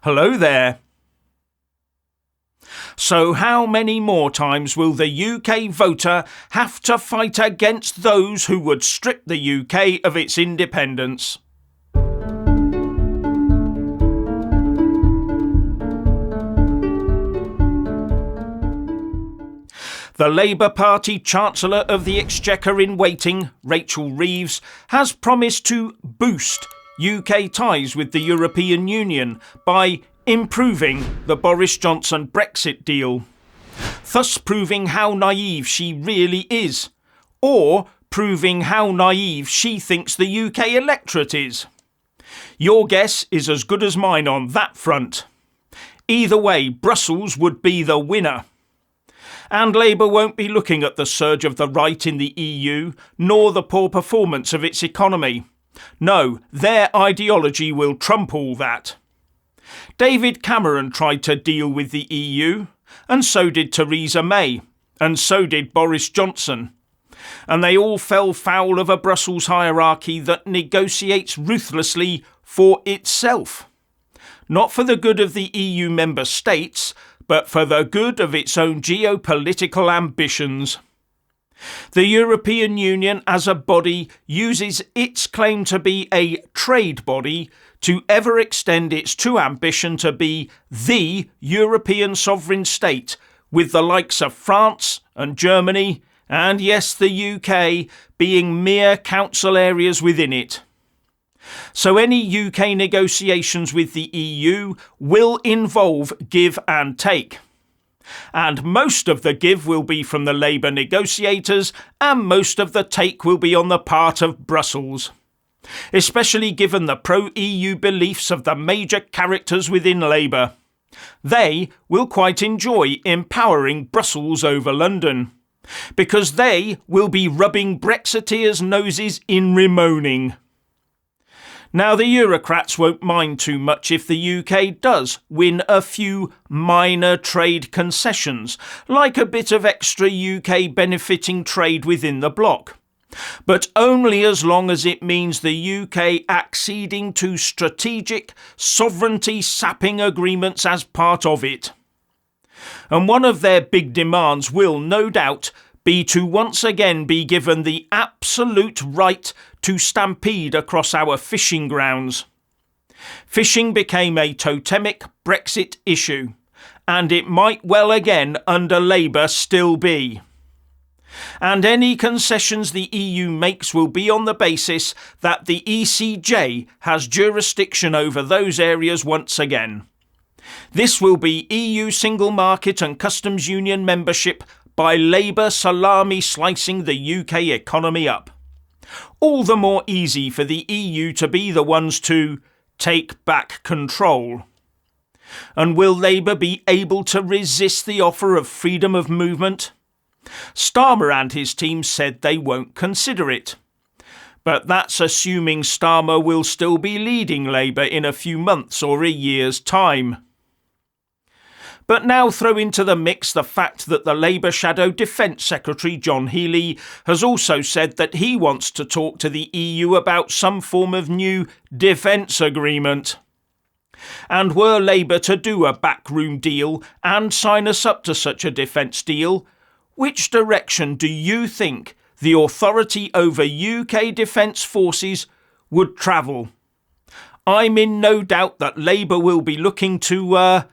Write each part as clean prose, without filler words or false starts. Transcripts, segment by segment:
Hello there. So how many more times will the UK voter have to fight against those who would strip the UK of its independence? The Labour Party Chancellor of the Exchequer in waiting, Rachel Reeves, has promised to boost UK ties with the European Union by improving the Boris Johnson Brexit deal, thus proving how naive she really is, or proving how naive she thinks the UK electorate is. Your guess is as good as mine on that front. Either way, Brussels would be the winner. And Labour won't be looking at the surge of the right in the EU, nor the poor performance of its economy. No, their ideology will trump all that. David Cameron tried to deal with the EU, and so did Theresa May, and so did Boris Johnson. And they all fell foul of a Brussels hierarchy that negotiates ruthlessly for itself. Not for the good of the EU member states, but for the good of its own geopolitical ambitions. The European Union as a body uses its claim to be a trade body to ever extend its true ambition to be the European sovereign state, with the likes of France and Germany, and yes, the UK, being mere council areas within it. So any UK negotiations with the EU will involve give and take. And most of the give will be from the Labour negotiators, and most of the take will be on the part of Brussels. Especially given the pro-EU beliefs of the major characters within Labour. They will quite enjoy empowering Brussels over London, because they will be rubbing Brexiteers' noses in remoaning. Now, the Eurocrats won't mind too much if the UK does win a few minor trade concessions, like a bit of extra UK benefiting trade within the bloc. But only as long as it means the UK acceding to strategic sovereignty-sapping agreements as part of it. And one of their big demands will, no doubt, be to once again be given the absolute right to stampede across our fishing grounds. Fishing became a totemic Brexit issue, and it might well again under Labour still be. And any concessions the EU makes will be on the basis that the ECJ has jurisdiction over those areas once again. This will be EU single market and customs union membership by Labour salami slicing the UK economy up. All the more easy for the EU to be the ones to take back control. And will Labour be able to resist the offer of freedom of movement? Starmer and his team said they won't consider it. But that's assuming Starmer will still be leading Labour in a few months or a year's time. But now throw into the mix the fact that the Labour Shadow Defence Secretary John Healey has also said that he wants to talk to the EU about some form of new defence agreement. And were Labour to do a backroom deal and sign us up to such a defence deal, which direction do you think the authority over UK defence forces would travel? I'm in no doubt that Labour will be looking to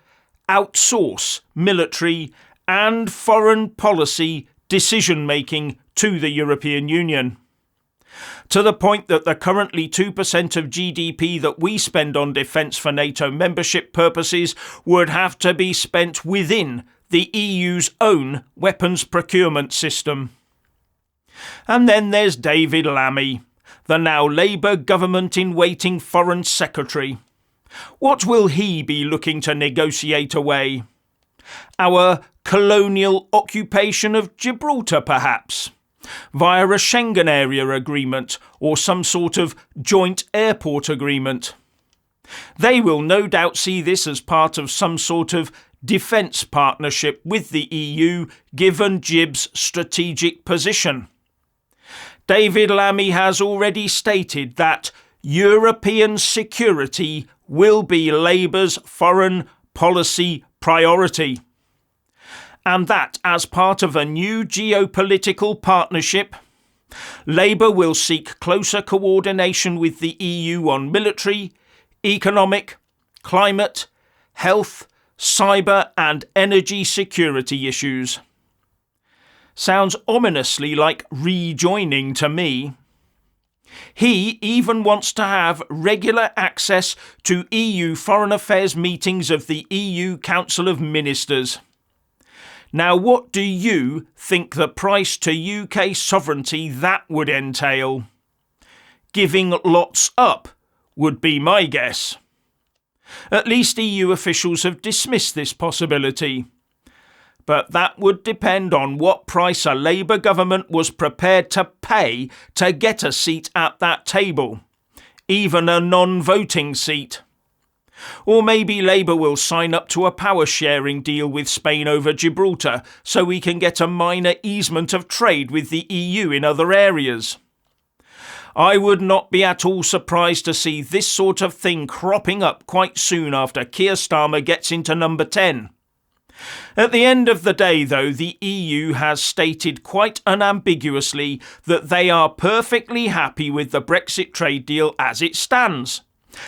outsource military and foreign policy decision-making to the European Union. To the point that the currently 2% of GDP that we spend on defence for NATO membership purposes would have to be spent within the EU's own weapons procurement system. And then there's David Lammy, the now Labour government-in-waiting Foreign Secretary. What will he be looking to negotiate away? Our colonial occupation of Gibraltar, perhaps? Via a Schengen area agreement or some sort of joint airport agreement? They will no doubt see this as part of some sort of defence partnership with the EU, given Gib's strategic position. David Lammy has already stated that European security will be Labour's foreign policy priority. And that, as part of a new geopolitical partnership, Labour will seek closer coordination with the EU on military, economic, climate, health, cyber and energy security issues. Sounds ominously like rejoining to me. He even wants to have regular access to EU foreign affairs meetings of the EU Council of Ministers. Now, what do you think the price to UK sovereignty that would entail? Giving lots up would be my guess. At least EU officials have dismissed this possibility. But that would depend on what price a Labour government was prepared to pay to get a seat at that table, even a non-voting seat. Or maybe Labour will sign up to a power-sharing deal with Spain over Gibraltar so we can get a minor easement of trade with the EU in other areas. I would not be at all surprised to see this sort of thing cropping up quite soon after Keir Starmer gets into number 10. At the end of the day, though, the EU has stated quite unambiguously that they are perfectly happy with the Brexit trade deal as it stands,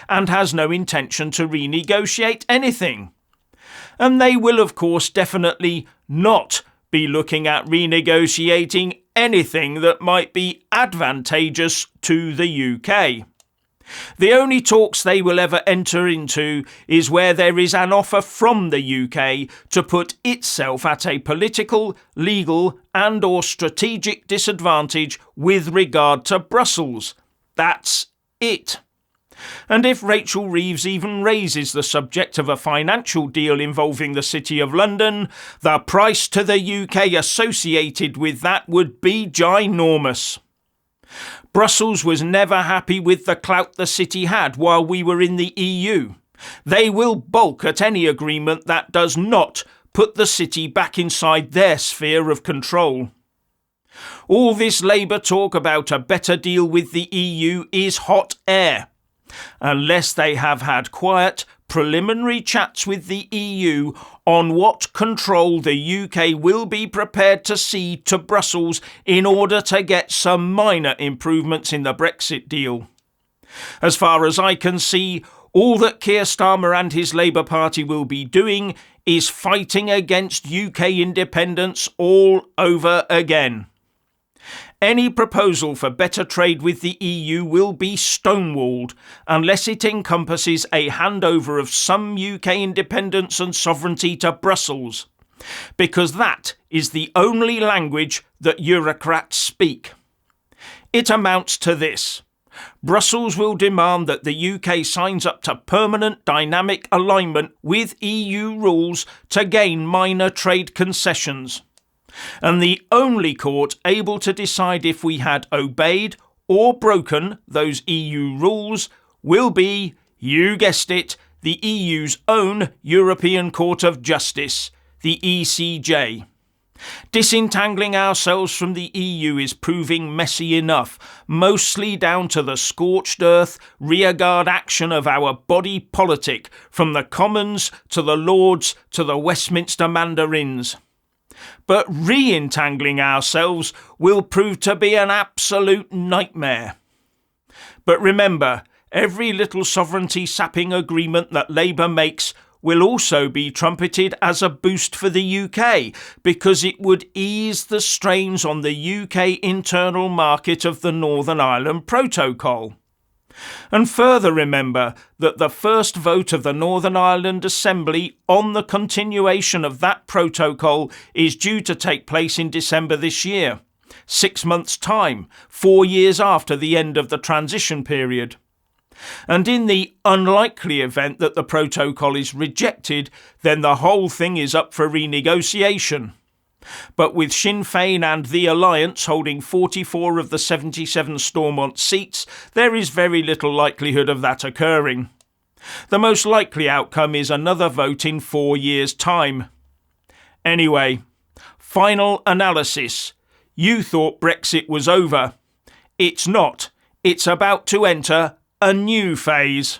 and has no intention to renegotiate anything. And they will, of course, definitely not be looking at renegotiating anything that might be advantageous to the UK. The only talks they will ever enter into is where there is an offer from the UK to put itself at a political, legal and/or strategic disadvantage with regard to Brussels. That's it. And if Rachel Reeves even raises the subject of a financial deal involving the City of London, the price to the UK associated with that would be ginormous. Brussels was never happy with the clout the city had while we were in the EU. They will balk at any agreement that does not put the city back inside their sphere of control. All this Labour talk about a better deal with the EU is hot air, unless they have had quiet, preliminary chats with the EU on what control the UK will be prepared to cede to Brussels in order to get some minor improvements in the Brexit deal. As far as I can see, all that Keir Starmer and his Labour Party will be doing is fighting against UK independence all over again. Any proposal for better trade with the EU will be stonewalled unless it encompasses a handover of some UK independence and sovereignty to Brussels, because that is the only language that Eurocrats speak. It amounts to this. Brussels will demand that the UK signs up to permanent dynamic alignment with EU rules to gain minor trade concessions. And the only court able to decide if we had obeyed or broken those EU rules will be, you guessed it, the EU's own European Court of Justice, the ECJ. Disentangling ourselves from the EU is proving messy enough, mostly down to the scorched earth rearguard action of our body politic, from the Commons to the Lords to the Westminster Mandarins. But re-entangling ourselves will prove to be an absolute nightmare. But remember, every little sovereignty-sapping agreement that Labour makes will also be trumpeted as a boost for the UK, because it would ease the strains on the UK internal market of the Northern Ireland Protocol. And further remember that the first vote of the Northern Ireland Assembly on the continuation of that protocol is due to take place in December this year, 6 months' time, 4 years after the end of the transition period. And in the unlikely event that the protocol is rejected, then the whole thing is up for renegotiation. But with Sinn Féin and the Alliance holding 44 of the 77 Stormont seats, there is very little likelihood of that occurring. The most likely outcome is another vote in 4 years' time. Anyway, final analysis. You thought Brexit was over. It's not. It's about to enter a new phase.